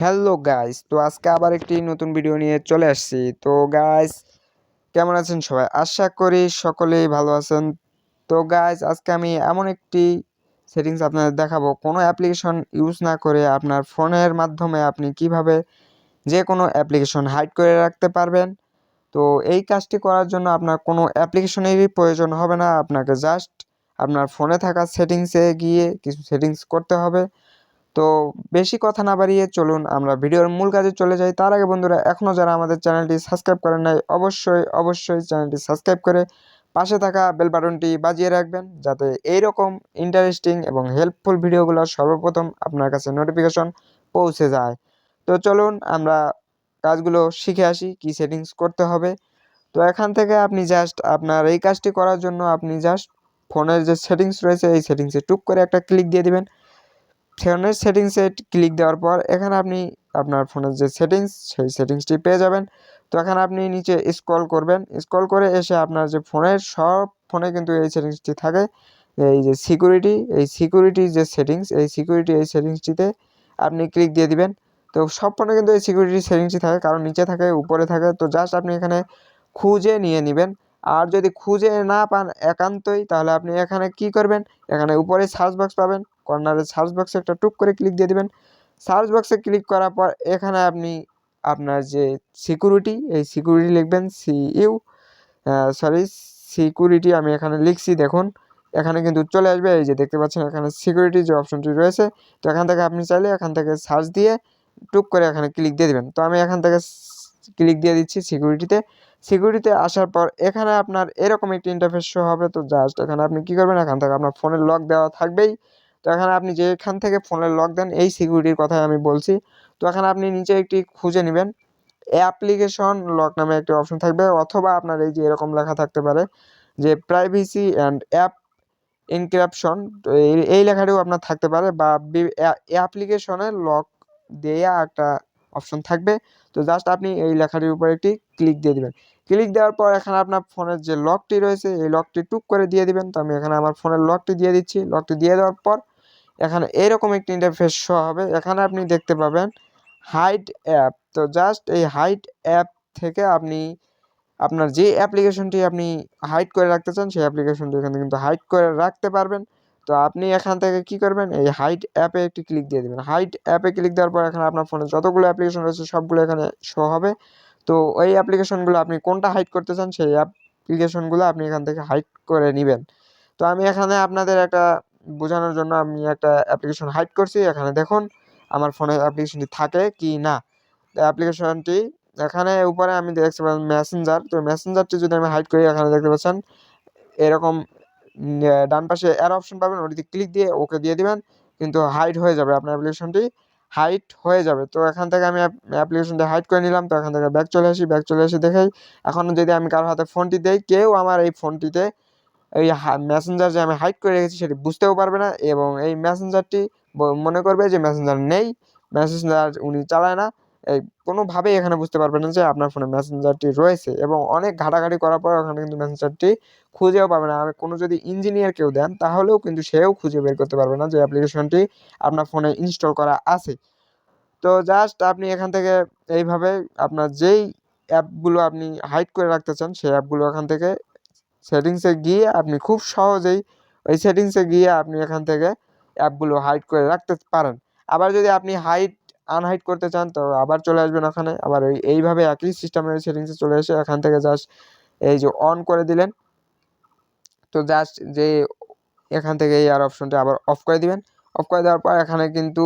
Hello guys, তো আজকে আবার একটি নতুন ভিডিও নিয়ে চলে আসছি। তো গাইস, কেমন আছেন সবাই? আশা করি সকলেই ভালো আছেন। তো গাইস, আজকে আমি এমন একটি সেটিংস আপনাদের দেখাবো, কোনো অ্যাপ্লিকেশন ইউজ না করে আপনার ফোনের মাধ্যমে আপনি কিভাবে যে কোনো অ্যাপ্লিকেশন হাইড করে রাখতে পারবেন। তো এই কাজটি করার জন্য আপনার কোনো অ্যাপ্লিকেশনেরই প্রয়োজন হবে না। আপনাকে জাস্ট আপনার ফোনে থাকা সেটিংসে গিয়ে কিছু সেটিংস করতে হবে। তো বেশি কথা না বাড়িয়ে চলুন আমরা ভিডিওর মূল কাজে চলে যাই। তার আগে বন্ধুরা, এখনও যারা আমাদের চ্যানেলটি সাবস্ক্রাইব করেন নাই, অবশ্যই চ্যানেলটি সাবস্ক্রাইব করে পাশে থাকা বেল বাটনটি বাজিয়ে রাখবেন, যাতে এইরকম ইন্টারেস্টিং এবং হেল্পফুল ভিডিওগুলো সর্বপ্রথম আপনার কাছে নোটিফিকেশন পৌঁছে যায়। তো চলুন আমরা কাজগুলো শিখে আসি, কি সেটিংস করতে হবে। তো এখান থেকে আপনি জাস্ট আপনার এই কাজটি করার জন্য আপনি জাস্ট ফোনের যে সেটিংস রয়েছে এই সেটিংসে টুক করে একটা ক্লিক দিয়ে দিবেন। ফোনের সেটিংসে ক্লিক দেওয়ার পর এখানে আপনি আপনার ফোনের যে সেটিংস সেই সেটিংসটি পেয়ে যাবেন। তো এখানে আপনি নিচে স্ক্রল করবেন, স্ক্রল করে এসে আপনার যে ফোনের সব ফোনে কিন্তু এই সেটিংসটি থাকে। এই যে সিকিউরিটি যে সেটিংস, এই সেটিংসটিতে আপনি ক্লিক দিয়ে দিবেন। তো সব ফোনে কিন্তু এই সিকিউরিটি সেটিংসটি থাকে, কারণ নিচে থাকে উপরে থাকে। তো জাস্ট আপনি এখানে খুঁজে নিয়ে নেবেন। আর যদি খুঁজে না পান একান্তই, তাহলে আপনি এখানে কি করবেন, এখানে উপরে সার্চ বক্স পাবেন, কর্নারে সার্চ বক্সে একটা টুক করে ক্লিক দিয়ে দিবেন। সার্চ বক্সে ক্লিক করার পর এখানে আপনি আপনার যে সিকিউরিটি লিখবেন, সিকিউরিটি আমি এখানে লিখছি, দেখুন এখানে কিন্তু চলে আসবে। এই যে দেখতে পাচ্ছেন এখানে সিকিউরিটি যে অপশনটি রয়েছে, তো এখান থেকে আপনি চাইলে এখান থেকে সার্চ দিয়ে টুক করে এখানে ক্লিক দিয়ে দিবেন। তো আমি এখান থেকে ক্লিক দিয়ে দিচ্ছি সিকিউরিটিতে আসার পর এখানে আপনার এরকম একটি ইন্টারফেস শো হবে। তো জাস্ট এখানে আপনি কি করবেন, এখান থেকে আপনার ফোনের লক দেওয়া থাকবেই। তো এখানে আপনি যেখান থেকে ফোনের লক দেন এই সিকিউরিটির কথাই আমি বলছি। তো এখানে আপনি নিচে একটি খুঁজে নেবেন, অ্যাপ্লিকেশন লক নামে একটি অপশন থাকবে, অথবা আপনার এই যে এরকম লেখা থাকতে পারে যে প্রাইভেসি অ্যান্ড অ্যাপ এনক্রিপশন। তো এই লেখাটিও আপনার থাকতে পারে, বা অ্যাপ্লিকেশনের লক দেয়া একটা অপশন থাকবে। তো জাস্ট আপনি এই লেখাটির উপর একটি ক্লিক দিয়ে দিবেন। ক্লিক দেওয়ার পর এখানে আপনার ফোনের যে লকটি রয়েছে এই লকটি টুক করে দিয়ে দিবেন। তো আমি এখানে আমার ফোনের লকটি দিয়ে দিচ্ছি। লকটি দিয়ে দেওয়ার পর এখানে এরকম একটি ইন্টারফেস শো হবে। এখানে আপনি দেখতে পাবেন হাইড অ্যাপ। তো জাস্ট এই হাইড অ্যাপ থেকে আপনি আপনার যে অ্যাপ্লিকেশনটি আপনি হাইড করে রাখতে চান সেই অ্যাপ্লিকেশনটি এখানে কিন্তু হাইড করে রাখতে পারবেন। তো আপনি এখান থেকে কি করবেন, এই হাইড অ্যাপে একটি ক্লিক দিয়ে দেবেন। হাইড অ্যাপে ক্লিক দেওয়ার পর এখানে আপনার ফোনে যতগুলো অ্যাপ্লিকেশন রয়েছে সবগুলো এখানে শো হবে। তো ওই অ্যাপ্লিকেশনগুলো আপনি কোনটা হাইড করতে চান সেই অ্যাপ্লিকেশনগুলো আপনি এখান থেকে হাইড করে নেবেন। তো আমি এখানে আপনাদের একটা বোঝানোর জন্য আমি একটা অ্যাপ্লিকেশন হাইড করছি। এখানে দেখুন আমার ফোনে অ্যাপ্লিকেশনটি থাকে কি না। অ্যাপ্লিকেশনটি এখানে উপরে আমি দেখতে পাচ্ছি মেসেঞ্জার। তো মেসেঞ্জারটি যদি আমি হাইড করি, এখানে দেখতে পাচ্ছেন এরকম ডান পাশে অ্যারো অপশন পাবেন, ওটিতে ক্লিক দিয়ে ওকে দিয়ে দিবেন, কিন্তু হাইড হয়ে যাবে, আপনার অ্যাপ্লিকেশনটি হাইড হয়ে যাবে। তো এখান থেকে আমি অ্যাপ্লিকেশনটি হাইড করে নিলাম। তো এখান থেকে ব্যাক চলে আসি দেখাই। এখন যদি আমি কারোর হাতে ফোনটি দেই, কেউ আমার এই ফোনটিতে এই মেসেঞ্জার যে আমি হাইড করে রেখেছি সেটি বুঝতেও পারবে না, এবং এই মেসেঞ্জারটি মনে করবে যে মেসেঞ্জার নেই, মেসেঞ্জার উনি চালায় না। এই কোনোভাবেই এখানে বুঝতে পারবেন না যে আপনার ফোনে মেসেঞ্জারটি রয়েছে, এবং অনেক ঘাটাঘাটি করার পর ওখানে কিন্তু মেসেঞ্জারটি খুঁজেও পাবে না। আর কোনো যদি ইঞ্জিনিয়ার কেউ দেন তাহলেও কিন্তু সেও খুঁজে বের করতে পারবে না যে অ্যাপ্লিকেশনটি আপনার ফোনে ইনস্টল করা আছে। তো জাস্ট আপনি এখান থেকে এইভাবে আপনার যেই অ্যাপগুলো আপনি হাইড করে রাখতে চান সেই অ্যাপগুলো এখান থেকে সেটিংসে গিয়ে আপনি খুব সহজেই ওই সেটিংসে গিয়ে আপনি এখান থেকে অ্যাপগুলো হাইড করে রাখতে পারেন। আবার যদি আপনি আনহাইড করতে চান, তো আবার চলে আসবেন ওখানে, আবার এইভাবে একই সিস্টেমের সেটিংসে চলে এসে এখান থেকে জাস্ট এই যে অন করে দিলেন। তো জাস্ট যে এখান থেকে এই আর অপশনটি আবার অফ করে দিবেন। অফ করে দেওয়ার পর এখানে কিন্তু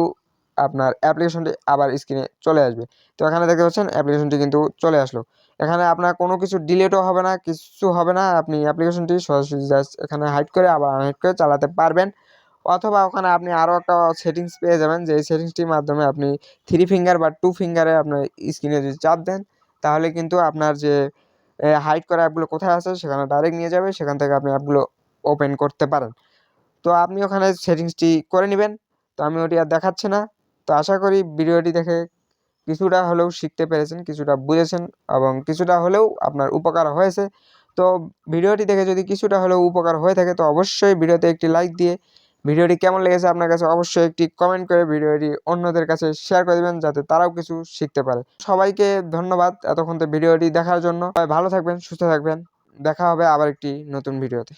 আপনার অ্যাপ্লিকেশনটি আবার স্ক্রিনে চলে আসবে। তো এখানে দেখতে পাচ্ছেন অ্যাপ্লিকেশনটি কিন্তু চলে আসলো। এখানে আপনার কোনো কিছু ডিলিটও হবে না, কিছু হবে না। আপনি অ্যাপ্লিকেশনটি সরাসরি জাস্ট এখানে হাইড করে আবার আনহাইড করে চালাতে পারবেন। অথবা ওখানে আপনি আরও একটা সেটিংস পেয়ে যাবেন, যে এই সেটিংসটির মাধ্যমে আপনি 3 ফিঙ্গার বা 2 ফিঙ্গারে আপনার স্ক্রিনে যদি চাপ দেন, তাহলে কিন্তু আপনার যে হাইড করা অ্যাপগুলো কোথায় আছে সেখানে ডাইরেক্ট নিয়ে যাবে, সেখান থেকে আপনি অ্যাপগুলো ওপেন করতে পারেন। তো আপনি ওখানে সেটিংসটি করে নেবেন। তো আমি ওটি আর দেখাচ্ছি না। তো আশা করি ভিডিওটি দেখে কিছুটা হলেও শিখতে পেরেছেন, কিছুটা বুঝেছেন, এবং কিছুটা হলেও আপনার উপকার হয়েছে। তো ভিডিওটি দেখে যদি কিছুটা হলেও উপকার হয়ে থাকে, তো অবশ্যই ভিডিওতে একটি লাইক দিয়ে ভিডিওটি কেমন লেগেছে আপনার কাছে অবশ্যই একটি কমেন্ট করে ভিডিওটি অন্যদের কাছে শেয়ার করে দেবেন, যাতে তারাও কিছু শিখতে পারে। সবাইকে ধন্যবাদ এতক্ষণ তো ভিডিওটি দেখার জন্য। সবাই ভালো থাকবেন, সুস্থ থাকবেন। দেখা হবে আবার একটি নতুন ভিডিওতে।